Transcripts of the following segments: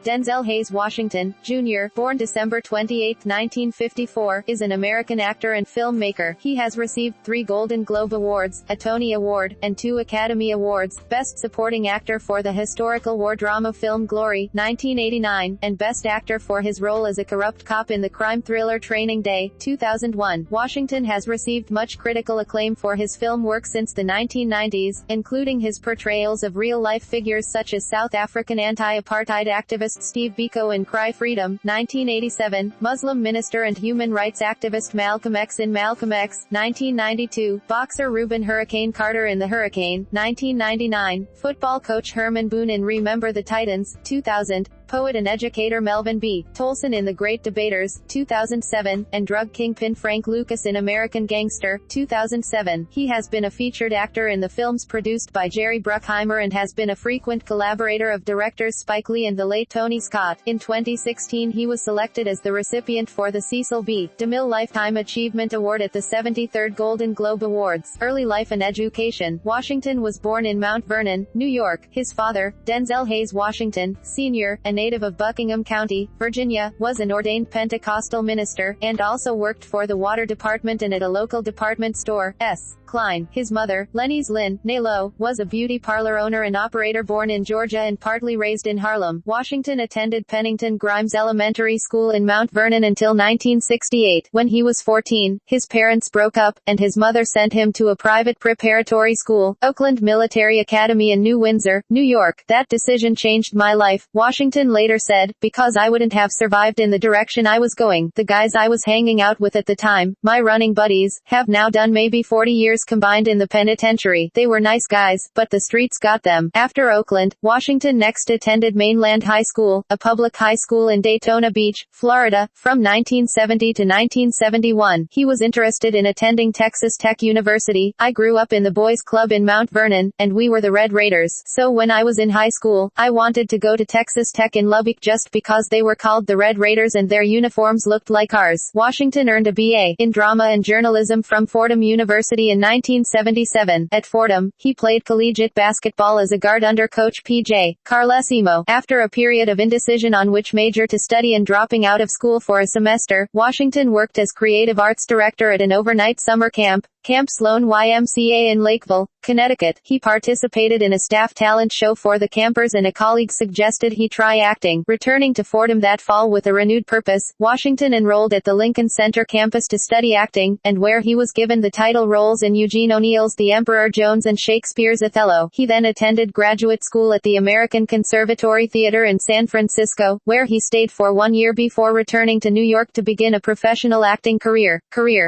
Denzel Hayes Washington, Jr., born December 28, 1954, is an American actor and filmmaker. He has received 3 Golden Globe Awards, a Tony Award, and 2 Academy Awards, Best Supporting Actor for the historical war drama film Glory, 1989, and Best Actor for his role as a corrupt cop in the crime thriller Training Day, 2001. Washington has received much critical acclaim for his film work since the 1990s, including his portrayals of real-life figures such as South African anti-apartheid activist Steve Biko in Cry Freedom, 1987, Muslim minister and human rights activist Malcolm X in Malcolm X, 1992, boxer Reuben Hurricane Carter in The Hurricane, 1999, football coach Herman Boone in Remember the Titans, 2000, poet and educator Melvin B. Tolson in The Great Debaters, 2007, and drug kingpin Frank Lucas in American Gangster, 2007. He has been a featured actor in the films produced by Jerry Bruckheimer and has been a frequent collaborator of directors Spike Lee and the late Tony Scott. In 2016 he was selected as the recipient for the Cecil B. DeMille Lifetime Achievement Award at the 73rd Golden Globe Awards. Early life and education. Washington was born in Mount Vernon, New York. His father, Denzel Hayes Washington, Sr., a native of Buckingham County, Virginia, was an ordained Pentecostal minister, and also worked for the water department and at a local department store, S. Klein. His mother, Lenny's Lynn Nalo, was a beauty parlor owner and operator born in Georgia and partly raised in Harlem. Washington attended Pennington Grimes Elementary School in Mount Vernon until 1968. When he was 14, his parents broke up, and his mother sent him to a private preparatory school, Oakland Military Academy in New Windsor, New York. That decision changed my life, Washington later said, because I wouldn't have survived in the direction I was going. The guys I was hanging out with at the time, my running buddies, have now done maybe 40 years combined in the penitentiary. They were nice guys, but the streets got them. After Oakland, Washington next attended Mainland High School, a public high school in Daytona Beach, Florida, from 1970 to 1971. He was interested in attending Texas Tech University. I grew up in the boys club in Mount Vernon, and we were the Red Raiders. So when I was in high school, I wanted to go to Texas Tech in Lubbock just because they were called the Red Raiders and their uniforms looked like ours. Washington earned a BA in drama and journalism from Fordham University in 1977. At Fordham, he played collegiate basketball as a guard under coach P.J. Carlesimo. After a period of indecision on which major to study and dropping out of school for a semester, Washington worked as creative arts director at an overnight summer camp, Camp Sloan YMCA in Lakeville, Connecticut. He participated in a staff talent show for the campers and a colleague suggested he try acting. Returning to Fordham that fall with a renewed purpose, Washington enrolled at the Lincoln Center campus to study acting, and where he was given the title roles in Eugene O'Neill's The Emperor Jones and Shakespeare's Othello. He then attended graduate school at the American Conservatory Theater in San Francisco, where he stayed for 1 year before returning to New York to begin a professional acting career.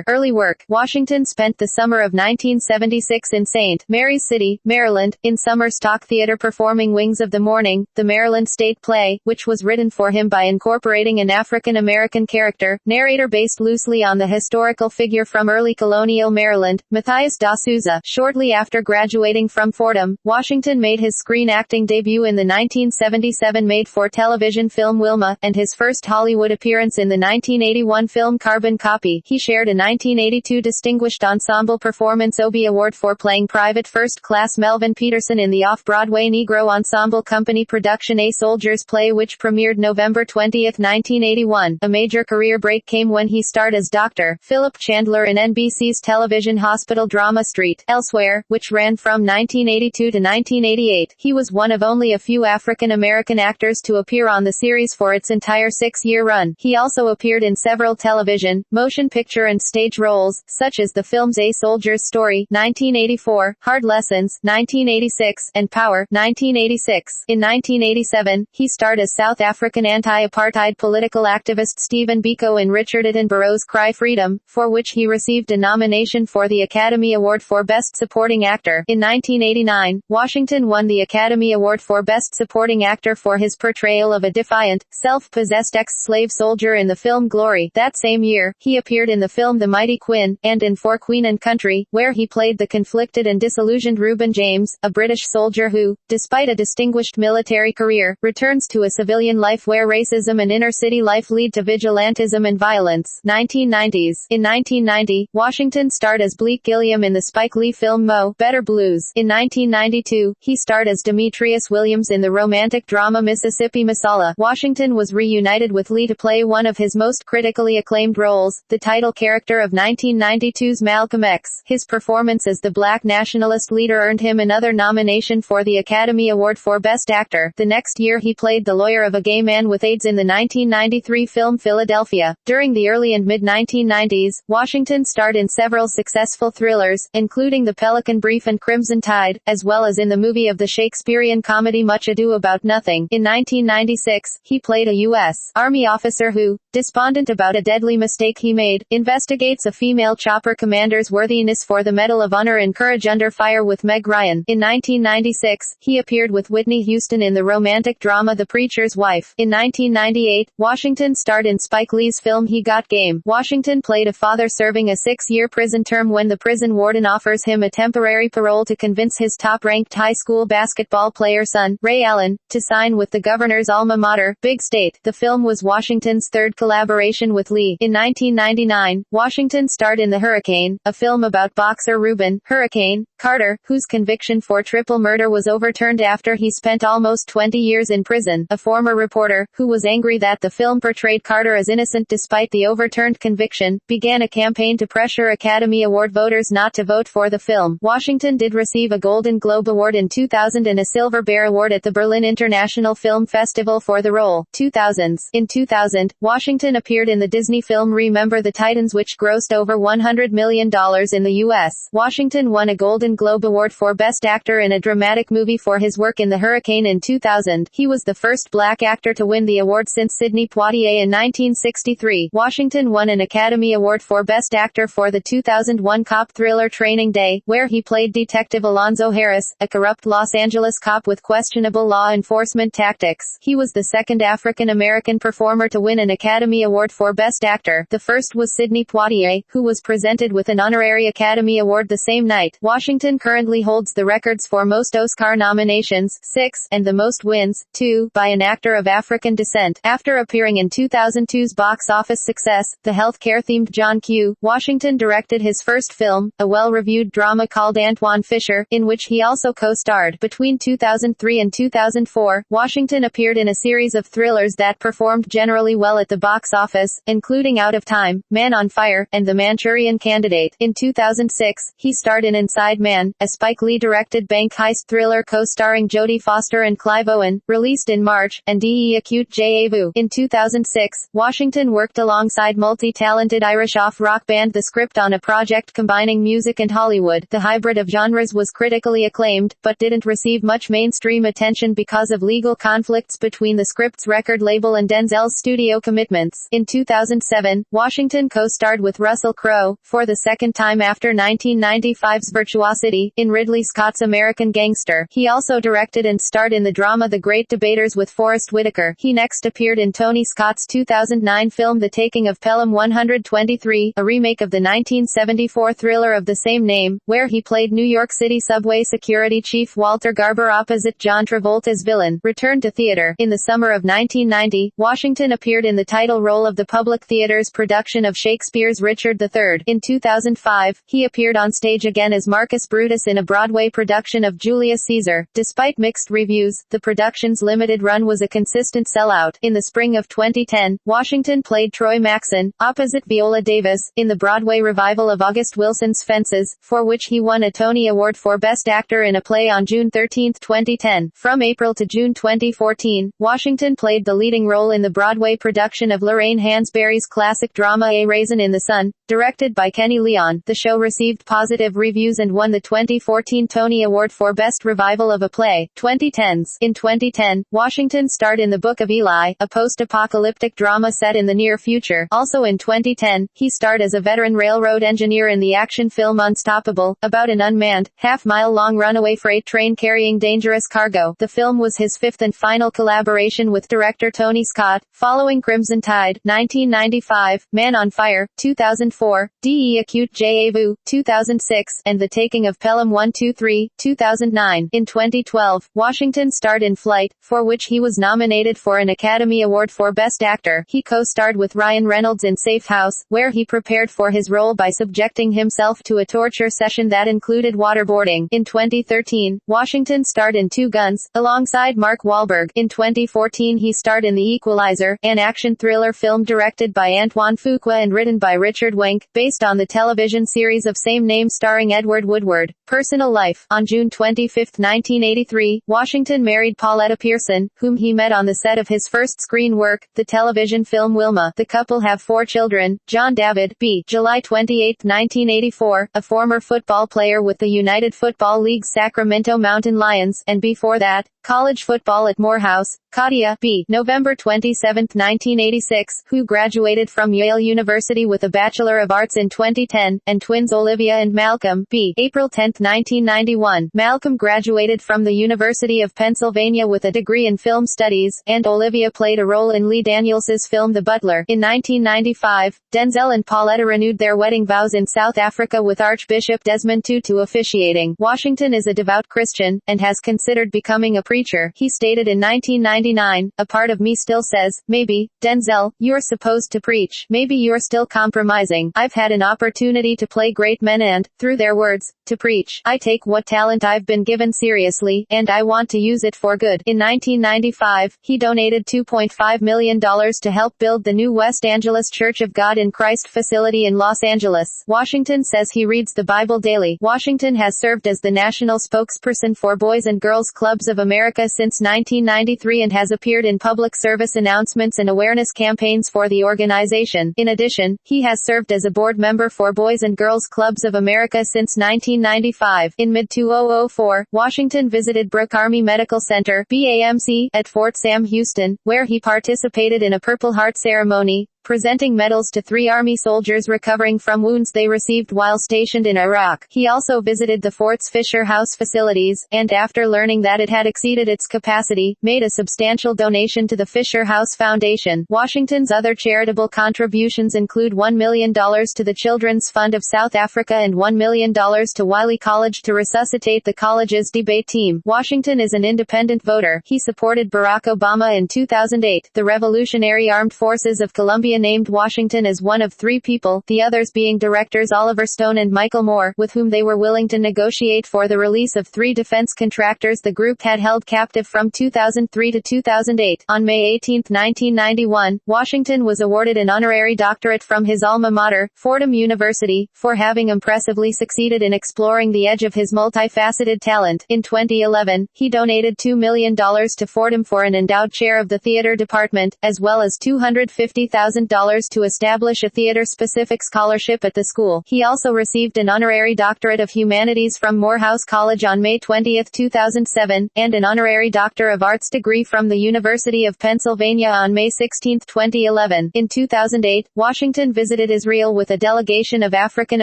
Early work. Washington spent the summer of 1976 in St. Mary's City, Maryland, in summer stock theater performing Wings of the Morning, the Maryland State play, which was written for him by incorporating an African-American character, narrator based loosely on the historical figure from early colonial Maryland, Matthias da Souza. Shortly after graduating from Fordham, Washington made his screen acting debut in the 1977 made-for-television film Wilma, and his first Hollywood appearance in the 1981 film Carbon Copy. He shared a 1982 Distinguished Ensemble Performance Obie Award for playing Private First Class Melvin Peterson in the off-Broadway Negro Ensemble Company production A Soldier's Play, which premiered November 20, 1981. A major career break came when he starred as Dr. Philip Chandler in NBC's television hospital drama Street Elsewhere, which ran from 1982 to 1988. He was one of only a few African-American actors to appear on the series for its entire 6-year run. He also appeared in several television, motion picture and stage roles, such as the films A Soldier's Story, 1984, Hard Lessons, 1986, and Power, 1986. In 1987, he starred as South African anti-apartheid political activist Stephen Biko in Richard Attenborough's Cry Freedom, for which he received a nomination for the Academy Award for Best Supporting Actor. In 1989, Washington won the Academy Award for Best Supporting Actor for his portrayal of a defiant, self-possessed ex-slave soldier in the film Glory. That same year, he appeared in the film The Mighty Quinn, and in For Queen and Country, where he played the conflicted and disillusioned Reuben James, a British soldier who, despite a distinguished military career, returns to a civilian life where racism and inner-city life lead to vigilantism and violence. 1990s. In 1990, Washington starred as Bleak Gilliam in the Spike Lee film Mo, Better Blues. In 1992, he starred as Demetrius Williams in the romantic drama Mississippi Masala. Washington was reunited with Lee to play one of his most critically acclaimed roles, the title character of 1992's Malcolm X. His performance as the black nationalist leader earned him another nomination for the Academy Award for Best Actor. The next year he played the lawyer of a gay man with AIDS in the 1993 film Philadelphia. During the early and mid-1990s, Washington starred in several successful thrillers, including The Pelican Brief and Crimson Tide, as well as in the movie of the Shakespearean comedy Much Ado About Nothing. In 1996, he played a U.S. Army officer who, despondent about a deadly mistake he made, investigates a female chopper commander's worthiness for the Medal of Honor and Courage Under Fire with Meg Ryan. In 1996, he appeared with Whitney Houston in the romantic drama The Preacher's Wife. In 1998, Washington starred in Spike Lee's film He Got Game. Washington played a father serving a 6-year prison term when the prison warden offers him a temporary parole to convince his top-ranked high school basketball player son, Ray Allen, to sign with the governor's alma mater, Big State. The film was Washington's third collaboration with Lee. In 1999, Washington starred in The Hurricane, a film about boxer Reuben Hurricane Carter, whose conviction for triple murder was overturned after he spent almost 20 years in prison. A former reporter, who was angry that the film portrayed Carter as innocent despite the overturned conviction, began a campaign to pressure Academy Award voters not to vote for the film. Washington did receive a Golden Globe Award in 2000 and a Silver Bear Award at the Berlin International Film Festival for the role. 2000s. In 2000, Washington appeared in the Disney film Remember the Titans, which grossed over $100 million in the U.S. Washington won a Golden Globe Award for Best Actor in a Dramatic Movie for his work in The Hurricane in 2000. He was the first black actor to win the award since Sidney Poitier in 1963. Washington won an Academy Award for Best Actor for the 2001 cop thriller Training Day, where he played Detective Alonzo Harris, a corrupt Los Angeles cop with questionable law enforcement tactics. He was the second African-American performer to win an Academy Award for Best Actor. The first was Sidney Poitier, who was presented with an honorary Academy Award the same night. Washington currently holds the records for most Oscar nominations, 6, and the most wins, 2, by an actor of African descent. After appearing in 2002's box office success, the healthcare-themed John Q., Washington directed his first film, a well-reviewed drama called Antoine Fisher, in which he also co-starred. Between 2003 and 2004, Washington appeared in a series of thrillers that performed generally well at the box office, including Out of Time, Man on Fire, and The Manchurian Candidate. In 2006, he starred in Inside Man, a Spike Lee-directed bank heist thriller co-starring Jodie Foster and Clive Owen, released in March, and D.E. Acute J. Avu. In 2006, Washington worked alongside multi-talented Irish off-rock band The Script on a project combining music and Hollywood. The hybrid of genres was critically acclaimed, but didn't receive much mainstream attention because of legal conflicts between The Script's record label and Denzel's studio commitments. In 2007, Washington co-starred with Russell Crowe, for the second time after 1995's Virtuosity, in Ridley Scott's American Gangster. He also directed and starred in the drama The Great Debaters with Forrest Whitaker. He next appeared in Tony Scott's 2009 film The Taking of Pelham 123, a remake of the 1974 thriller of the same name, where he played New York City subway security chief Walter Garber opposite John Travolta's villain. Returned to theater. In the summer of 1990, Washington appeared in the title role of the Public Theater's production of Shakespeare's Richard III. In 2005, he appeared on stage again as Marcus Brutus in a Broadway production of Julius Caesar. Despite mixed reviews, the production's limited run was a consistent sellout. In the spring of 2010, Washington played Troy Maxon, opposite Viola Davis, in the Broadway revival of August Wilson's Fences, for which he won a Tony Award for Best Actor in a Play on June 13, 2010. From April to June 2014, Washington played the leading role in the Broadway production of Lorraine Hansberry's classic drama A Raisin in the Sun, directed by Kenny Leon. The show received positive reviews and won the the 2014 Tony Award for Best Revival of a Play. 2010s. In 2010, Washington starred in The Book of Eli, a post-apocalyptic drama set in the near future. Also in 2010, he starred as a veteran railroad engineer in the action film Unstoppable, about an unmanned, half-mile-long runaway freight train carrying dangerous cargo. The film was his fifth and final collaboration with director Tony Scott, following Crimson Tide, 1995, Man on Fire, 2004, De Acute J'avu, 2006, and The Taking of Pelham 123, 2009. In 2012, Washington starred in Flight, for which he was nominated for an Academy Award for Best Actor. He co-starred with Ryan Reynolds in Safe House, where he prepared for his role by subjecting himself to a torture session that included waterboarding. In 2013, Washington starred in Two Guns, alongside Mark Wahlberg. In 2014 he starred in The Equalizer, an action thriller film directed by Antoine Fuqua and written by Richard Wenk, based on the television series of same name starring Edward Woodward. Personal life. On June 25, 1983, Washington married Pauletta Pearson, whom he met on the set of his first screen work, the television film Wilma. The couple have 4 children, John David, B. July 28, 1984, a former football player with the United Football League's Sacramento Mountain Lions, and before that, college football at Morehouse. Katia, B. November 27, 1986, who graduated from Yale University with a Bachelor of Arts in 2010, and twins Olivia and Malcolm, B. April 10, 1991. Malcolm graduated from the University of Pennsylvania with a degree in film studies, and Olivia played a role in Lee Daniels's film The Butler. In 1995, Denzel and Pauletta renewed their wedding vows in South Africa with Archbishop Desmond Tutu officiating. Washington is a devout Christian, and has considered becoming a preacher. He stated in 1999, "A part of me still says, maybe, Denzel, you're supposed to preach. Maybe you're still compromising. I've had an opportunity to play great men and, through their words, to preach. I take what talent I've been given seriously, and I want to use it for good." In 1995, he donated $2.5 million to help build the new West Angeles Church of God in Christ facility in Los Angeles. Washington says he reads the Bible daily. Washington has served as the national spokesperson for Boys and Girls Clubs of America since 1993 and has appeared in public service announcements and awareness campaigns for the organization. In addition, he has served as a board member for Boys and Girls Clubs of America since 1995. In mid-2004, Washington visited Brooke Army Medical Center, BAMC, at Fort Sam Houston, where he participated in a Purple Heart ceremony, presenting medals to 3 Army soldiers recovering from wounds they received while stationed in Iraq. He also visited the fort's Fisher House facilities, and after learning that it had exceeded its capacity, made a substantial donation to the Fisher House Foundation. Washington's other charitable contributions include $1 million to the Children's Fund of South Africa and $1 million to Wiley College to resuscitate the college's debate team. Washington is an independent voter. He supported Barack Obama in 2008. The Revolutionary Armed Forces of Colombia named Washington as one of 3 people, the others being directors Oliver Stone and Michael Moore, with whom they were willing to negotiate for the release of 3 defense contractors the group had held captive from 2003 to 2008. On May 18, 1991, Washington was awarded an honorary doctorate from his alma mater, Fordham University, for having impressively succeeded in exploring the edge of his multifaceted talent. In 2011, he donated $2 million to Fordham for an endowed chair of the theater department, as well as $250,000 to establish a theater-specific scholarship at the school. He also received an honorary doctorate of humanities from Morehouse College on May 20, 2007, and an honorary Doctor of Arts degree from the University of Pennsylvania on May 16, 2011. In 2008, Washington visited Israel with a delegation of African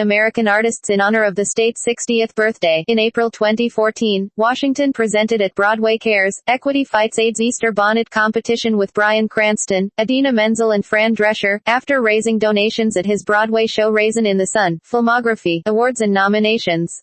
American artists in honor of the state's 60th birthday. In April 2014, Washington presented at Broadway Cares, Equity Fights AIDS Easter Bonnet Competition with Bryan Cranston, Idina Menzel and Fran Drescher, after raising donations at his Broadway show Raisin in the Sun. Filmography, awards and nominations.